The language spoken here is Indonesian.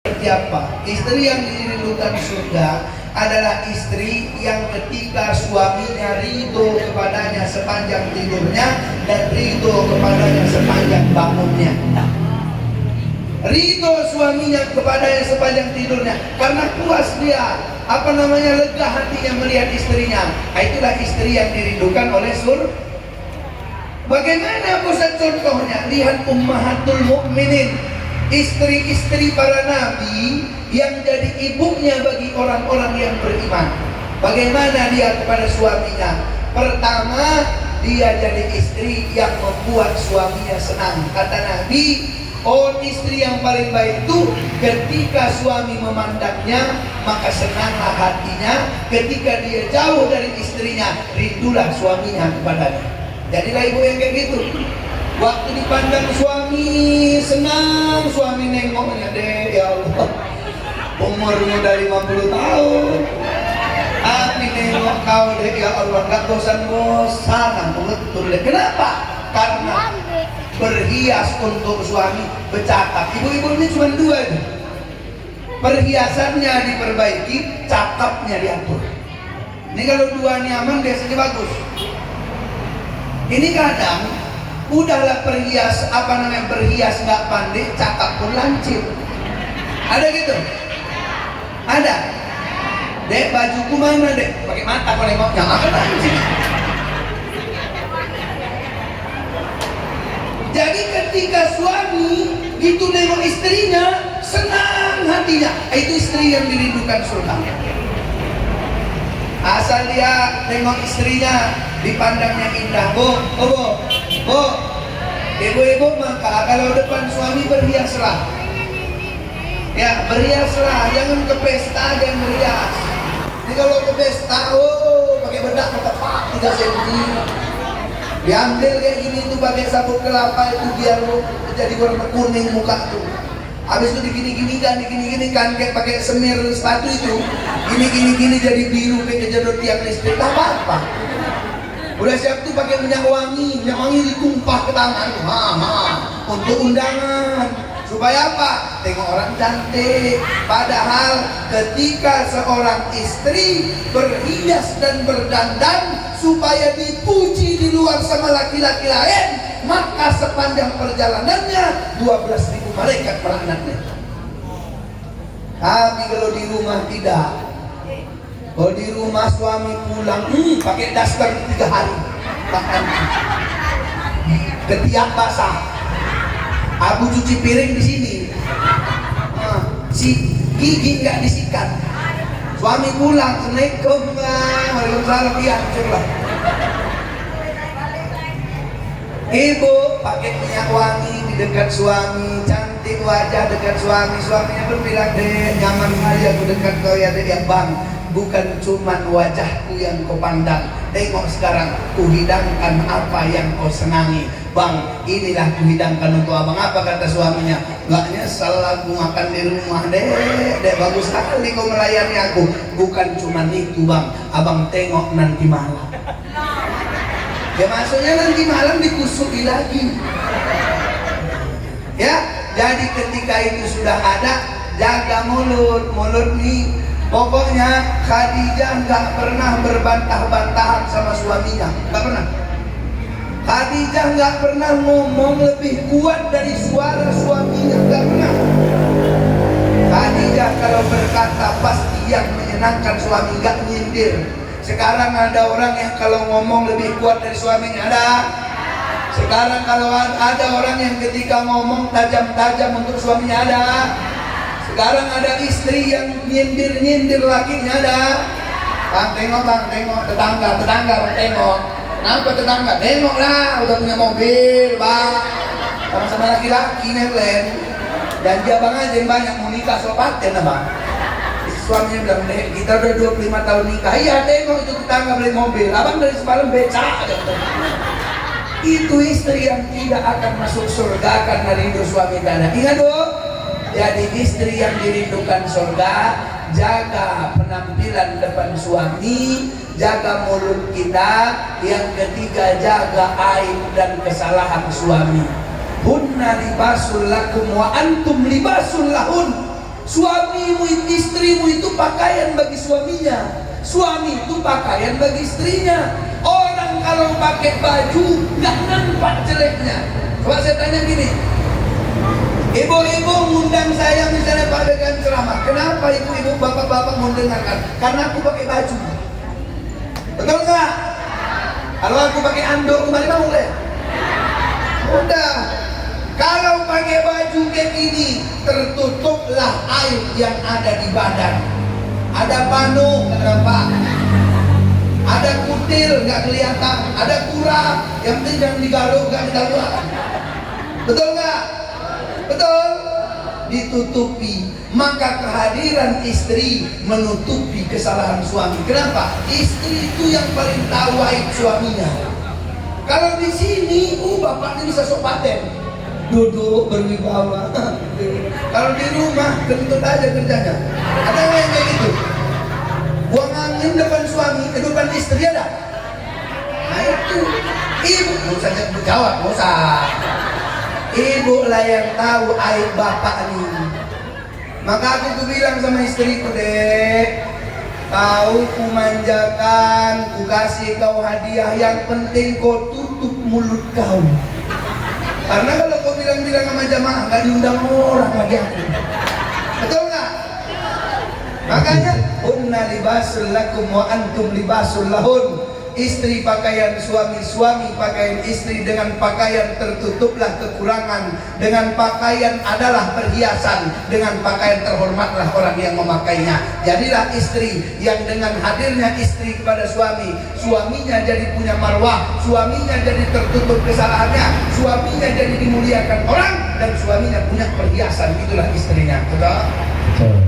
Seperti apa? Istri yang dirindukan surga adalah istri yang ketika suaminya ridho kepadanya sepanjang tidurnya dan ridho kepadanya sepanjang bangunnya. Ridho suaminya kepadanya sepanjang tidurnya karena puas dia, lega hatinya melihat istrinya. Itulah istri yang dirindukan oleh surga. Bagaimana Ustaz contohnya? Lihat Ummahatul Mukminin, istri-istri para nabi yang jadi ibunya bagi orang-orang yang beriman. Bagaimana dia kepada suaminya? Pertama, dia jadi istri yang membuat suaminya senang. Kata Nabi, istri yang paling baik itu ketika suami memandangnya maka senanglah hatinya. Ketika dia jauh dari istrinya, rindulah suaminya kepadanya. Jadilah ibu yang kayak gitu. Waktu dipandang suami senang, suami nengoknya deh, ya Allah, umurmu dari 50 tahun, tapi nengok kau deh, ya Allah, gak bosan-bosan, betul deh. Kenapa? Karena berhias untuk suami bercakap. Ibu-ibu ini cuma dua itu. Perhiasannya diperbaiki, cakapnya diatur. Ini kalau dua nyaman biasanya bagus. Ini kadang udahlah berhias nggak pandai, cakap pun lancip. Ada gitu? Ada. Dek, bajuku mana dek? Pakai mata kau nengoknya, akan lancip. Jadi ketika suami gitu nengok istrinya, senang hatinya. Itu istri yang dirindukan surga. Asal dia nengok istrinya, dipandangnya indah. Bu, ibu-ibu maka kalau depan suami berhiaslah. Ya, berhiaslah, jangan ke pesta jangan berhias. Ini kalau ke pesta, pakai bedak tepat 3 cm. Diambil kayak gini tuh pakai sabuk kelapa itu biar jadi warna kuning muka tuh. Habis itu digini-gini kan kayak pakai semir sepatu itu. Gini jadi biru kayak kejedot tiang listrik. Tak apa-apa. Udah siap tuh pakai minyak wangi ditumpah ke tangan. Untuk undangan. Supaya apa? Tengok orang cantik. Padahal ketika seorang istri berhias dan berdandan supaya dipuji di luar sama laki-laki lain, maka sepanjang perjalanannya 12.000 malaikat melaknatnya. Tapi kalau di rumah tidak. Kalau di rumah suami pulang, pakai daster 3 hari makan, ketiak basah, abu cuci piring di sini, si gigi nggak disikat. Suami pulang, Assalamualaikum, waalaikumsalam, iya, hancurlah. Ibu pakai minyak wangi di dekat suami, cantik wajah dekat suami. Suaminya pun bilang, deh, nyaman aja aku dekat kau ya deh, ya bang. Bukan cuman wajahku yang kau pandang. Tengok sekarang, kuhidangkan apa yang kau senangi. Bang, inilah kuhidangkan untuk abang. Apa kata suaminya? Gak nyesel aku makan di rumah dek, bagus sekali kau melayani aku. Bukan cuman itu bang, abang tengok nanti malam. Ya maksudnya nanti malam dikusui lagi. Ya, jadi ketika itu sudah ada, jaga mulut nih. Pokoknya Khadijah nggak pernah berbantah-bantahan sama suaminya, nggak pernah. Khadijah nggak pernah ngomong lebih kuat dari suara suaminya, nggak pernah. Khadijah kalau berkata pasti yang menyenangkan suami, nggak nyindir. Sekarang ada orang yang kalau ngomong lebih kuat dari suaminya, ada. Sekarang kalau ada orang yang ketika ngomong tajam-tajam untuk suaminya, ada. Sekarang ada istri yang nyindir lakinya, ada. Bang, tengok, tetangga, bang, tengok. Kenapa tetangga? Tengok lah, udah punya mobil, bang. Sama-sama laki-laki, Netland. Dan dia bang aja yang banyak mau nikah, soal paten, bang. Suaminya bilang, deh, kita udah 25 tahun nikah. Iya, tengok itu tetangga beli mobil. Abang dari semalam becak. Itu istri yang tidak akan masuk surga karena rindu suami dana. Ingat dong. Jadi istri yang dirindukan surga, jaga penampilan depan suami, jaga mulut kita. Yang ketiga, jaga aib dan kesalahan suami. Hunna libasul lakum wa antum libasul lahun. Suamimu, istrimu itu pakaian bagi suaminya, suami itu pakaian bagi istrinya. Orang kalau pakai baju nggak nampak jeleknya. Coba saya tanya gini, ibu-ibu ngundang saya misalnya pada ceramah, kenapa ibu-ibu bapak-bapak mau dengarkan? Karena aku pakai baju. Betul nggak? Kalau aku pakai anduk kembali mau boleh? Udah. Kalau pakai baju kayak gini, tertutuplah air yang ada di badan. Ada panu, nggak nampak. Ada kutil, nggak kelihatan. Ada kurang, yang penting jangan digaruk, nggak ketahuan. Betul nggak? Betul? Ditutupi. Maka kehadiran istri menutupi kesalahan suami. Kenapa? Istri itu yang paling tahu aib suaminya. Kalau di sini, bapak ini bisa sok paten. Duduk berwibawa. Kalau di rumah kentut aja kerjanya. Ada nggak yang kayak gitu? Buang angin depan suami, depan istri ada. Nah itu ibu, nggak usah jawab, nggak usah. Ibu lah yang tahu aib bapak nih. Maka aku bilang sama istriku, dek, kau ku manjakan, ku kasih kau hadiah, yang penting kau tutup mulut kau. Karena kalau kau bilang-bilang sama jamaah, nggak diundang orang lagi aku. Betul nggak? Makanya unna libasul lakum wa antum libasul lahun. Istri pakaian suami, suami pakaian istri. Dengan pakaian tertutuplah kekurangan, dengan pakaian adalah perhiasan, dengan pakaian terhormatlah orang yang memakainya. Jadilah istri yang dengan hadirnya istri kepada suami, suaminya jadi punya marwah, suaminya jadi tertutup kesalahannya, suaminya jadi dimuliakan orang, dan suaminya punya perhiasan. Itulah istrinya. Betul?